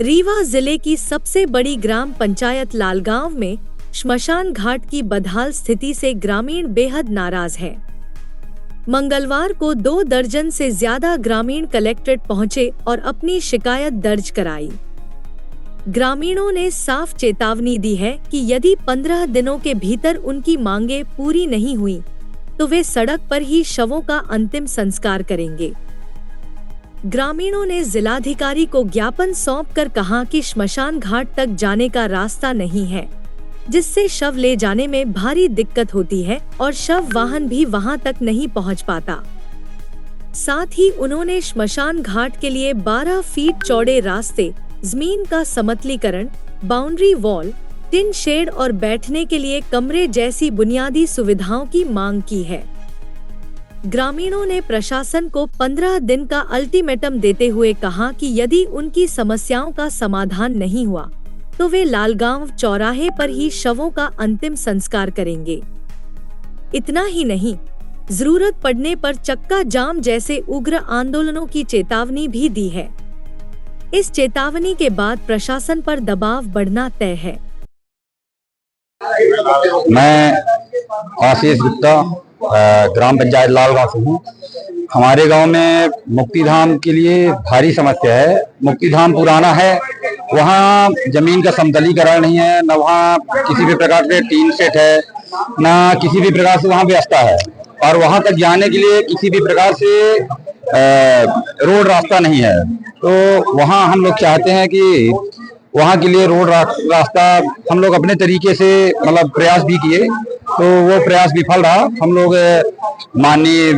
रीवा जिले की सबसे बड़ी ग्राम पंचायत लालगांव में श्मशान घाट की बदहाल स्थिति से ग्रामीण बेहद नाराज हैं। मंगलवार को 2 दर्जन से ज्यादा ग्रामीण कलेक्ट्रेट पहुंचे और अपनी शिकायत दर्ज कराई। ग्रामीणों ने साफ चेतावनी दी है कि यदि 15 दिनों के भीतर उनकी मांगे पूरी नहीं हुई तो वे सड़क पर ही शवों का अंतिम संस्कार करेंगे। ग्रामीणों ने जिलाधिकारी को ज्ञापन सौंपकर कहा कि श्मशान घाट तक जाने का रास्ता नहीं है, जिससे शव ले जाने में भारी दिक्कत होती है और शव वाहन भी वहां तक नहीं पहुंच पाता। साथ ही उन्होंने श्मशान घाट के लिए 12 फीट चौड़े रास्ते, जमीन का समतलीकरण, बाउंड्री वॉल, टिन शेड और बैठने के लिए कमरे जैसी बुनियादी सुविधाओं की मांग की है। ग्रामीणों ने प्रशासन को 15 दिन का अल्टीमेटम देते हुए कहा कि यदि उनकी समस्याओं का समाधान नहीं हुआ तो वे लालगांव चौराहे पर ही शवों का अंतिम संस्कार करेंगे। इतना ही नहीं, जरूरत पड़ने पर चक्का जाम जैसे उग्र आंदोलनों की चेतावनी भी दी है। इस चेतावनी के बाद प्रशासन पर दबाव बढ़ना तय है। मैं आशीष गुप्ता ग्राम पंचायत लालगांव से हूँ। हमारे गांव में मुक्तिधाम के लिए भारी समस्या है। मुक्तिधाम पुराना है, वहाँ जमीन का समतलीकरण नहीं है, न वहाँ किसी भी प्रकार से टीन सेट है, न किसी भी प्रकार से वहाँ व्यवस्था है, और वहाँ तक जाने के लिए किसी भी प्रकार से रोड रास्ता नहीं है। तो वहाँ हम लोग चाहते हैं कि वहाँ के लिए रोड रास्ता हम लोग अपने तरीके से मतलब प्रयास भी किए, तो वो प्रयास विफल रहा। हम लोग माननीय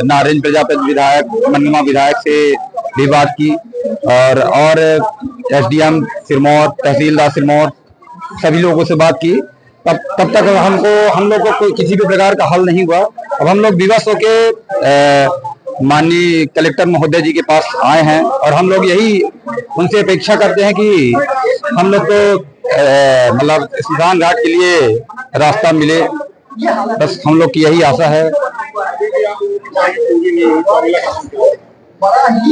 नारायण प्रजापति विधायक, मनगमा विधायक से भी बात की और एसडीएम सिरमौर, तहसीलदार सिरमौर, सभी लोगों से बात की। तब तक हम लोग को कोई किसी भी प्रकार का हल नहीं हुआ। अब हम लोग विवश होके माननीय कलेक्टर महोदय जी के पास आए हैं और हम लोग यही उनसे अपेक्षा करते हैं कि हम लोग को मतलब श्मशान घाट के लिए रास्ता मिले। बस हम लोग की यही आशा है।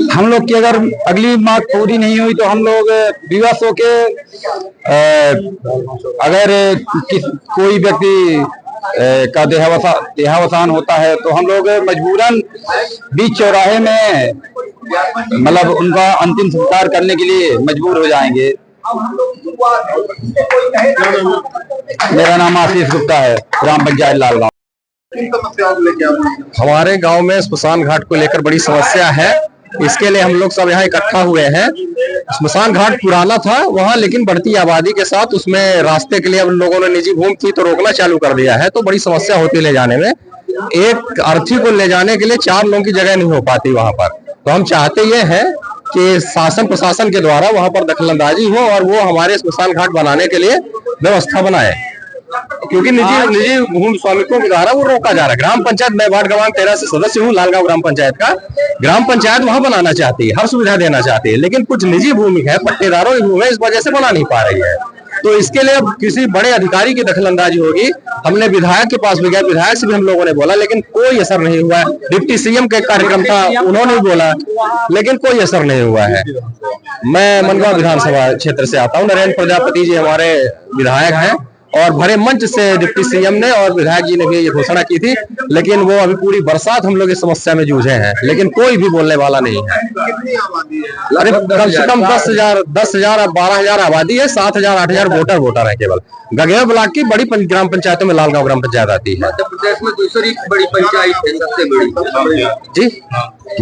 हम लोग की अगर अगली मांग पूरी नहीं हुई तो हम लोग विवश होके अगर कोई व्यक्ति का देहावसान होता है तो हम लोग मजबूरन बीच चौराहे में मतलब उनका अंतिम संस्कार करने के लिए मजबूर हो जाएंगे। मेरा नाम आशीष गुप्ता है, ग्राम पंचायत लालगांव। हमारे गांव में श्मशान घाट को लेकर बड़ी समस्या है। इसके लिए हम लोग सब यहाँ इकट्ठा हुए हैं। श्मशान घाट पुराना था वहाँ, लेकिन बढ़ती आबादी के साथ उसमें रास्ते के लिए अब लोगों ने निजी भूमि थी तो रोकना चालू कर दिया है, तो बड़ी समस्या होती है ले जाने में। एक अर्थी को ले जाने के लिए 4 लोगों की जगह नहीं हो पाती वहाँ पर। तो हम चाहते ये हैं कि शासन प्रशासन के द्वारा वहाँ पर दखलंदाजी हो और वो हमारे श्मशान घाट बनाने के लिए व्यवस्था बनाए, क्योंकि निजी भूमि स्वामित्वों के द्वारा वो रोका जा रहा है। ग्राम पंचायत, मैं वार्ड क्रमांक 13 से सदस्य हूँ लालगांव ग्राम पंचायत का। ग्राम पंचायत वहाँ बनाना चाहती है, हर सुविधा देना चाहती है, लेकिन कुछ निजी भूमि है, पट्टेदारों की भूमि है, इस वजह से बना नहीं पा रही है। तो इसके लिए किसी बड़े अधिकारी की दखलंदाजी होगी। हमने विधायक के पास भी गया, विधायक से भी हम लोगों ने बोला, लेकिन कोई असर नहीं हुआ है। डिप्टी सीएम का कार्यक्रम था, उन्होंने भी बोला, लेकिन कोई असर नहीं हुआ है। मैं मनगमा विधानसभा क्षेत्र से आता हूँ। नारायण प्रजापति जी हमारे विधायक हैं और भरे मंच से डिप्टी सीएम ने और विधायक जी ने भी ये घोषणा की थी, लेकिन वो अभी पूरी बरसात हम लोग इस समस्या में जूझे हैं, लेकिन कोई भी बोलने वाला नहीं है। अरे कम से कम 10,000 12,000 आबादी है, 7,000 8,000 वोटर है केवल। गगेर ब्लॉक की बड़ी ग्राम पंचायतों में लालगांव ग्राम पंचायत आती है। मध्य प्रदेश में दूसरी बड़ी पंचायत है, सबसे बड़ी। जी,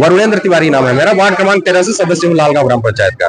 वरुणेंद्र तिवारी नाम है मेरा, वार्ड क्रमांक 13 से सदस्य हूँ लालगांव ग्राम पंचायत का।